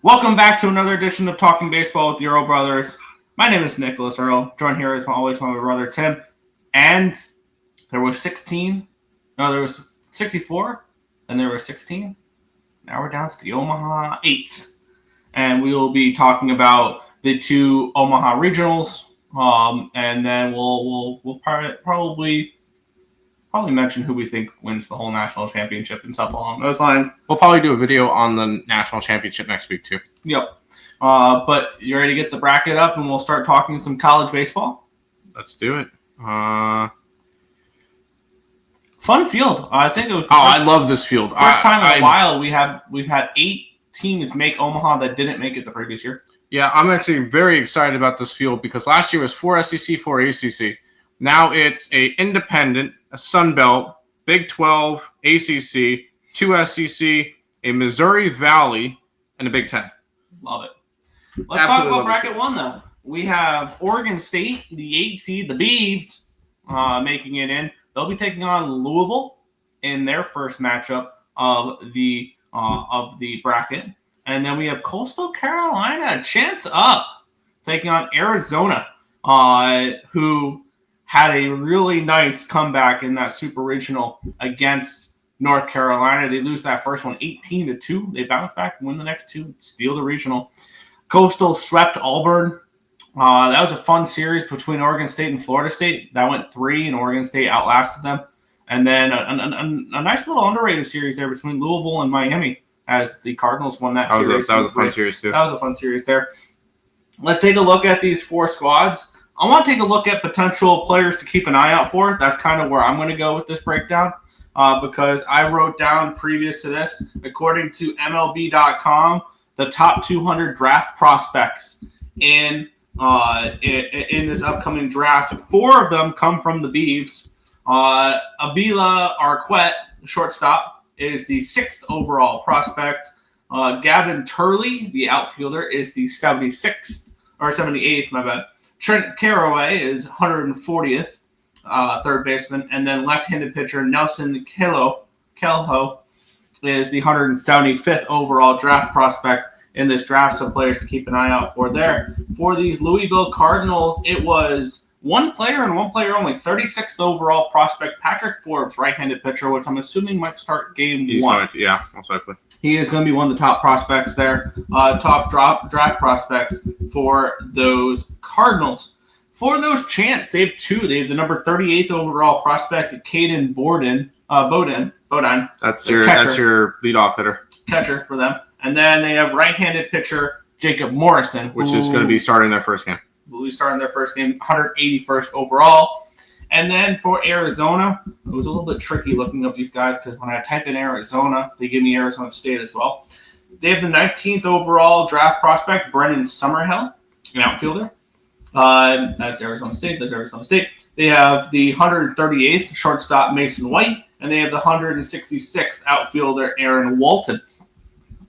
Welcome back to another edition of Talking Baseball with the Earle brothers. My name is Nicholas Earle, joined here as always by my brother Tim. And there was 16. No, there was 64. Then there was 16. Now we're down to the Omaha 8. And we will be talking about the two Omaha regionals. And then we'll probably mention who we think wins the whole national championship and stuff along those lines. We'll probably do a video on the national championship next week too. Yep. But you ready to get the bracket up and we'll start talking some college baseball? Let's do it. Fun field. I think it was. I love this field. First time in a while we've had 8 teams make Omaha that didn't make it the previous year. Yeah, I'm actually very excited about this field because last year was 4 SEC, 4 ACC. Now it's a independent, a Sun Belt, Big 12, ACC, 2 SEC, a Missouri Valley, and a Big 10. Love it. Let's talk about bracket 1, though. We have Oregon State, the 8 seed, the Beavs, making it in. They'll be taking on Louisville in their first matchup of the bracket. And then we have Coastal Carolina, chance up, taking on Arizona, who had a really nice comeback in that super regional against North Carolina. They lose that first one 18-2. They bounce back, win the next 2, steal the regional. Coastal swept Auburn. That was a fun series between Oregon State and Florida State. That went 3, and Oregon State outlasted them. And then a nice little underrated series there between Louisville and Miami as the Cardinals won that series. That was a fun series, too. That was a fun series there. Let's take a look at these 4 squads. I want to take a look at potential players to keep an eye out for. That's kind of where I'm going to go with this breakdown because I wrote down previous to this, according to MLB.com, the top 200 draft prospects in this upcoming draft. 4 of them come from the Beavs. Abila Arquette, shortstop, is the 6th overall prospect. Gavin Turley, the outfielder, is the 76th, or 78th, my bad. Trent Caraway is 140th, third baseman, and then left-handed pitcher Nelson Kelho is the 175th overall draft prospect in this draft, so players to keep an eye out for there. For these Louisville Cardinals, it was one player and one player only, 36th overall prospect, Patrick Forbes, right-handed pitcher, which I'm assuming might start game 1. Yeah, most likely. He is going to be one of the top prospects there, top draft prospects for those Cardinals. For those Chants, they have 2. They have the number 38th overall prospect, Caden Bodine. That's your leadoff hitter. Catcher for them. And then they have right-handed pitcher Jacob Morrison, which is going to be starting their first game. Will be starting their first game, 181st overall. And then for Arizona, it was a little bit tricky looking up these guys because when I type in Arizona, they give me Arizona State as well. They have the 19th overall draft prospect, Brennan Summerhill, an outfielder. That's Arizona State. They have the 138th shortstop, Mason White, and they have the 166th outfielder, Aaron Walton.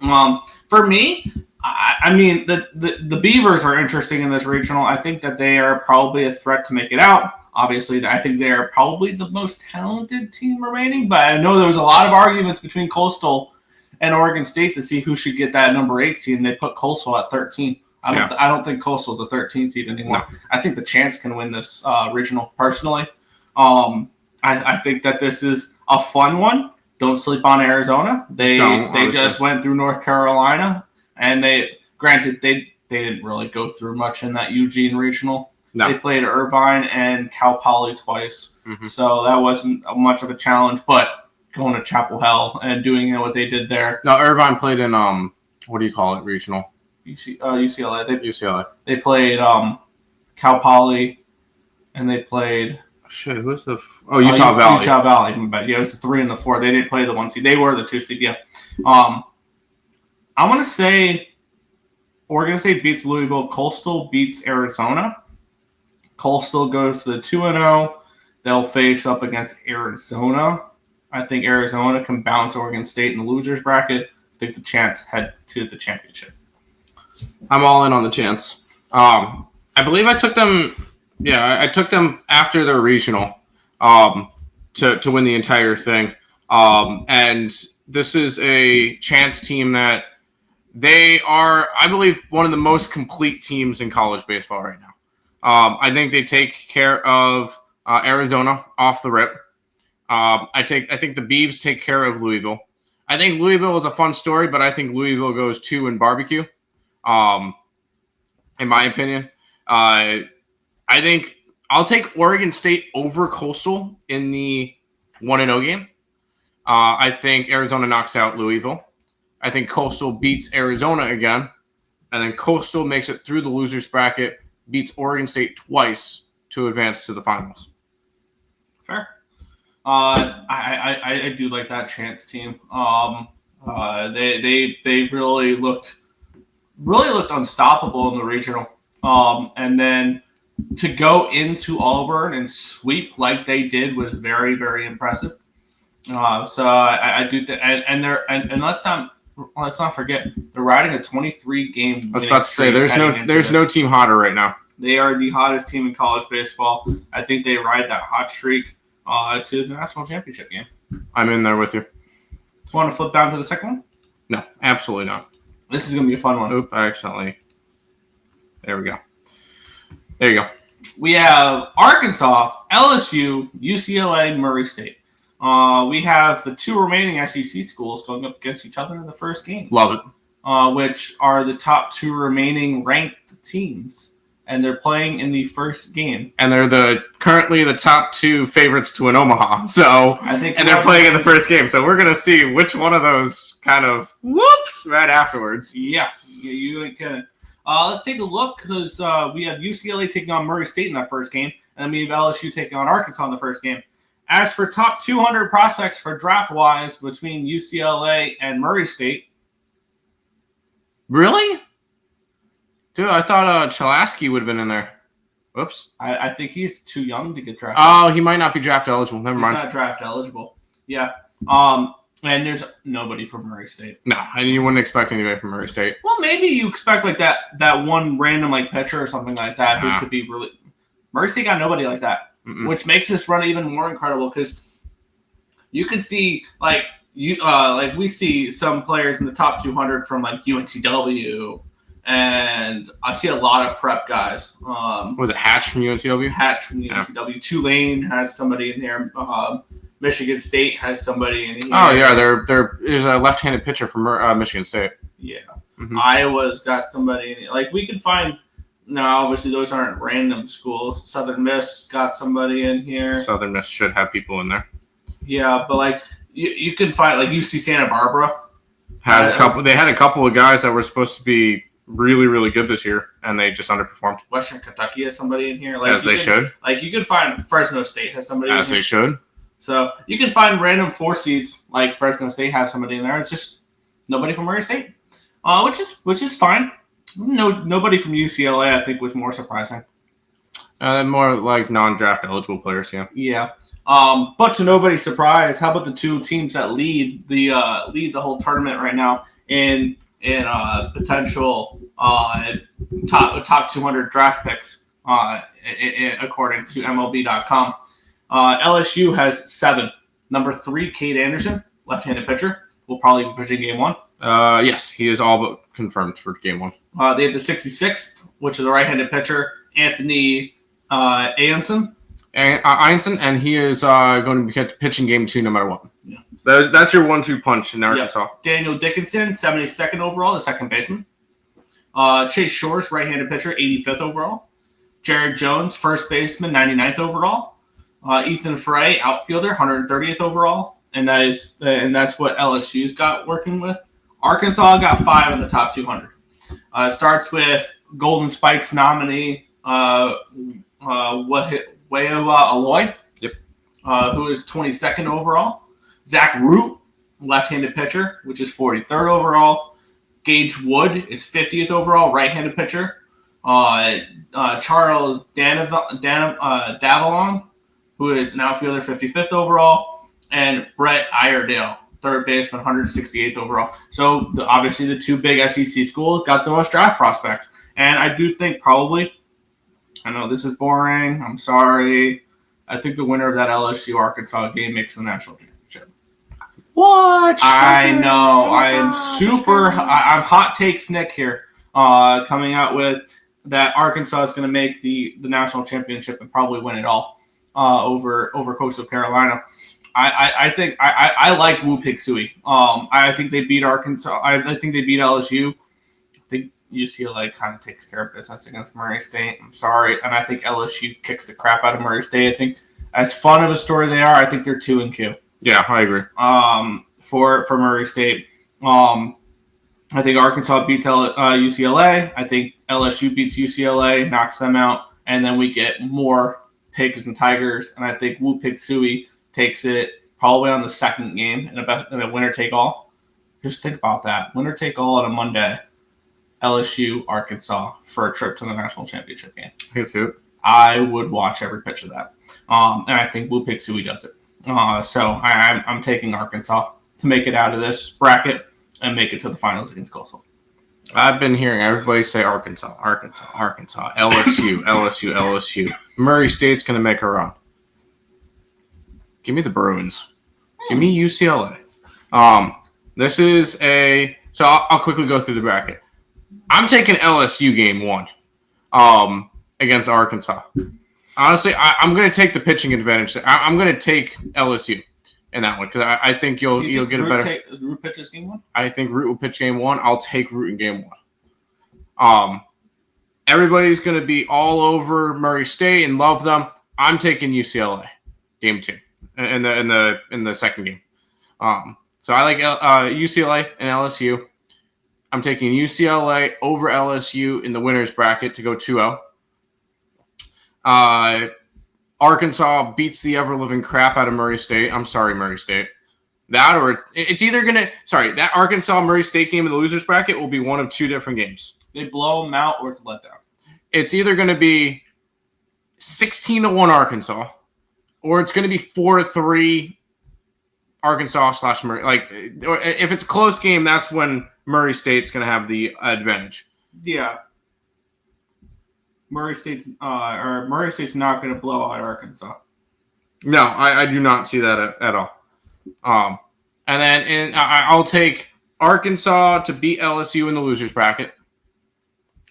For me, I mean, the Beavers are interesting in this regional. I think that they are probably a threat to make it out. Obviously, I think they are probably the most talented team remaining, but I know there was a lot of arguments between Coastal and Oregon State to see who should get that number 8 seed, and they put Coastal at 13. I don't think Coastal's a 13 seed anymore. No. I think the Chants can win this regional personally. I think that this is a fun one. Don't sleep on Arizona. They just went through North Carolina, and they didn't really go through much in that Eugene regional. No. They played Irvine and Cal Poly twice, so that wasn't much of a challenge. But going to Chapel Hill and doing what they did there. No, Irvine played in what do you call it? Regional. UCLA. UCLA. They played Cal Poly, and they played. Shit, who's the? Utah Valley. Utah Valley. But yeah, it was the 3 and the 4. They didn't play the 1 seed. They were the 2 seed. Yeah. I want to say Oregon State beats Louisville. Coastal beats Arizona. Coastal goes to the 2-0. They'll face up against Arizona. I think Arizona can bounce Oregon State in the losers bracket. I think the Chants head to the championship. I'm all in on the Chants. I believe I took them. Yeah, I took them after their regional to win the entire thing. And this is a Chants team that They are, I believe, one of the most complete teams in college baseball right now. I think they take care of Arizona off the rip. I think the Beavs take care of Louisville. I think Louisville is a fun story, but I think Louisville goes 2 in barbecue. In my opinion, I think I'll take Oregon State over Coastal in the 1-0 game. I think Arizona knocks out Louisville. I think Coastal beats Arizona again, and then Coastal makes it through the losers bracket, beats Oregon State twice to advance to the finals. Fair. I do like that chance team. They really looked unstoppable in the regional. And then to go into Auburn and sweep like they did was very, very impressive. So I do think, and let's not forget they're riding a 23-game. I was about to say there's no team hotter right now. They are the hottest team in college baseball. I think they ride that hot streak to the national championship game. I'm in there with you. Want to flip down to the second one? No, absolutely not. This is going to be a fun one. Oop, I accidentally. There we go. There you go. We have Arkansas, LSU, UCLA, Murray State. We have the 2 remaining SEC schools going up against each other in the first game. Love it. Which are the top 2 remaining ranked teams. And they're playing in the first game. And they're currently the top 2 favorites to win Omaha. So and they're playing in the first game. So we're gonna see which one of those kind of whoops right afterwards. Yeah, you ain't kidding. Let's take a look because we have UCLA taking on Murray State in that first game, and then we have LSU taking on Arkansas in the first game. As for top 200 prospects for draft-wise between UCLA and Murray State. Really? Dude, I thought Chalosky would have been in there. Whoops. I think he's too young to get drafted. Oh, he might not be draft eligible. Never mind. He's not draft eligible. Yeah. And there's nobody from Murray State. No, and you wouldn't expect anybody from Murray State. Well, maybe you expect like that one random like pitcher or something like that who could be really. Murray State got nobody like that, which makes this run even more incredible because you can see like we see some players in the top 200 from like UNCW. And I see a lot of prep guys. Was it Hatch from UNCW? Hatch from UNCW. Yeah. Tulane has somebody in there. Michigan State has somebody in here. Oh, yeah. There's a left-handed pitcher from Michigan State. Yeah. Mm-hmm. Iowa's got somebody in here. Like, we can find – now, obviously, those aren't random schools. Southern Miss got somebody in here. Southern Miss should have people in there. Yeah, but, like, you can find – like, UC Santa Barbara. They had a couple of guys that were supposed to be – really, really good this year, and they just underperformed. Western Kentucky has somebody in here. Like, as they should. Like, you can find Fresno State has somebody in here. As they should. So, you can find random 4 seeds, like Fresno State have somebody in there. It's just nobody from Murray State, which is fine. Nobody from UCLA, I think, was more surprising. More like non-draft eligible players, yeah. Yeah. But to nobody's surprise, how about the 2 teams that lead the whole tournament right now in potential top 200 draft picks according to MLB.com. LSU has 7. Number 3, Cade Anderson, left-handed pitcher, will probably be pitching game 1. Yes, he is all but confirmed for game 1. They have the 66th, which is a right-handed pitcher, Anthony Einson. And he is going to be pitching game 2 no matter what. Yeah. That's your 1-2 punch in Arkansas. Yep. Daniel Dickinson, 72nd overall, the second baseman. Chase Shores, right-handed pitcher, 85th overall. Jared Jones, first baseman, 99th overall. Ethan Frey, outfielder, 130th overall. And that's what LSU's got working with. Arkansas got 5 in the top 200. Starts with Golden Spikes nominee Weyowa Aloy, who is 22nd overall. Zach Root, left-handed pitcher, which is 43rd overall. Gage Wood is 50th overall, right-handed pitcher. Charles Davalon, who is an outfielder, 55th overall. And Brett Iredale, third baseman, 168th overall. So, obviously, the 2 big SEC schools got the most draft prospects. And I do think probably, I know this is boring, I'm sorry, I think the winner of that LSU-Arkansas game makes the national championship. What? I know. I am I'm hot takes Nick here. Coming out with that Arkansas is going to make the national championship and probably win it all over Coastal Carolina. I think I like Wu Pig Sui. I think they beat Arkansas. I think they beat LSU. I think UCLA kind of takes care of business against Murray State. I'm sorry, and I think LSU kicks the crap out of Murray State. I think as fun of a story they are, I think they're 2-2. Yeah, I agree. For Murray State. I think Arkansas beats UCLA. I think LSU beats UCLA, knocks them out, and then we get more Pigs and Tigers. And I think Wu Pig Sui takes it probably on the second game in a winner take all. Just think about that. Winner take all on a Monday. LSU, Arkansas for a trip to the national championship game. I can see it. I would watch every pitch of that. And I think Wu Pig Sui does it. So I'm taking Arkansas to make it out of this bracket and make it to the finals against Coastal. I've been hearing everybody say Arkansas, LSU. Murray State's going to make a run. Give me the Bruins. Give me UCLA. This is so I'll quickly go through the bracket. I'm taking LSU game 1 against Arkansas. Honestly, I'm going to take the pitching advantage. I'm going to take LSU in that one because I think you'll get a better. Root pitches game 1? I think Root will pitch game 1. I'll take Root in game 1. Everybody's going to be all over Murray State and love them. I'm taking UCLA game 2 in the second game. So I like UCLA and LSU. I'm taking UCLA over LSU in the winners bracket to go 2-0. Arkansas beats the ever-living crap out of Murray State. I'm sorry, Murray State. That or it's either going to – sorry, that Arkansas-Murray State game in the losers bracket will be one of 2 different games. They blow them out or it's a letdown. It's either going to be 16-1 Arkansas or it's going to be 4-3 Arkansas/Murray. Like, if it's a close game, that's when Murray State's going to have the advantage. Yeah. Murray State's not going to blow out Arkansas. No, I do not see that at all. And then I'll take Arkansas to beat LSU in the losers bracket.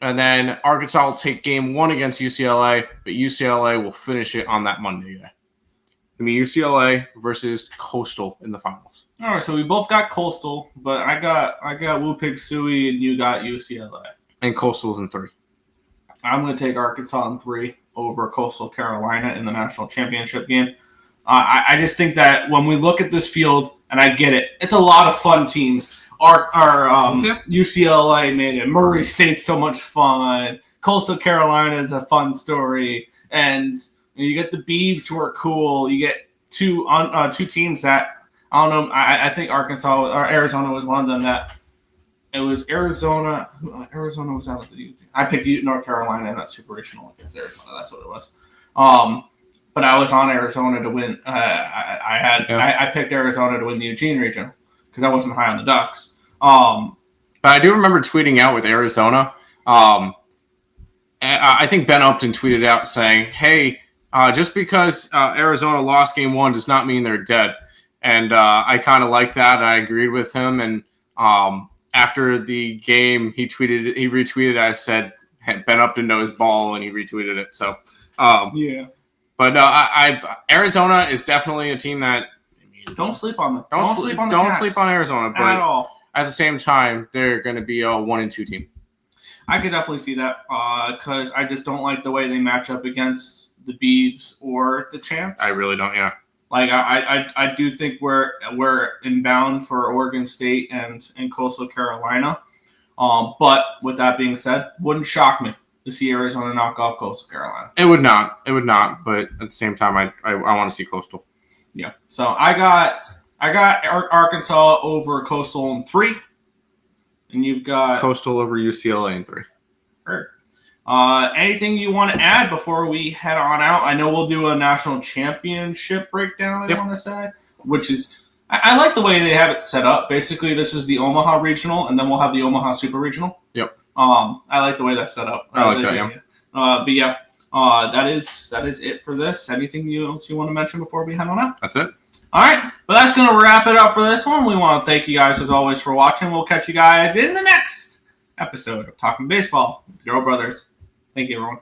And then Arkansas will take game 1 against UCLA, but UCLA will finish it on that Monday. Give me UCLA versus Coastal in the finals. All right, so we both got Coastal, but I got Wu Pig Sui and you got UCLA. And Coastal's in 3. I'm going to take Arkansas in 3 over Coastal Carolina in the national championship game. I just think that when we look at this field, and I get it, it's a lot of fun teams. UCLA made it. Murray State's so much fun. Coastal Carolina is a fun story. And you get the Beavers who are cool. You get two teams that, I don't know, I think Arkansas or Arizona was one of them that it was Arizona. Arizona was out of the – I picked North Carolina in that super regional against Arizona. That's what it was. But I was on Arizona to win. I picked Arizona to win the Eugene region because I wasn't high on the Ducks. But I do remember tweeting out with Arizona. I think Ben Upton tweeted out saying, "Hey, just because Arizona lost game 1 does not mean they're dead." And I kind of like that. And I agreed with him. And after the game, he retweeted. I said, "Ben Upton knows ball," and he retweeted it. So yeah. But Arizona is definitely a team that don't sleep on them. Don't sleep on Arizona, but at all. At the same time, they're going to be a 1-2 team. I could definitely see that because I just don't like the way they match up against the Beavs or the Champs. I really don't. Yeah. Like I do think we're inbound for Oregon State and Coastal Carolina. But with that being said, wouldn't shock me to see Arizona knock off Coastal Carolina. It would not. But at the same time, I want to see Coastal. Yeah. So I got Arkansas over Coastal in 3, and you've got Coastal over UCLA in 3. Right. Anything you want to add before we head on out? I know we'll do a national championship breakdown. I want to say, which is I like the way they have it set up. Basically, this is the Omaha regional, and then we'll have the Omaha super regional. Yep. I like the way that's set up. I like that. Yeah. But yeah, that is it for this. Anything else you want to mention before we head on out? That's it. All right, but that's going to wrap it up for this one. We want to thank you guys, as always, for watching. We'll catch you guys in the next episode of Talking Baseball with the Earle Brothers. Thank you, everyone.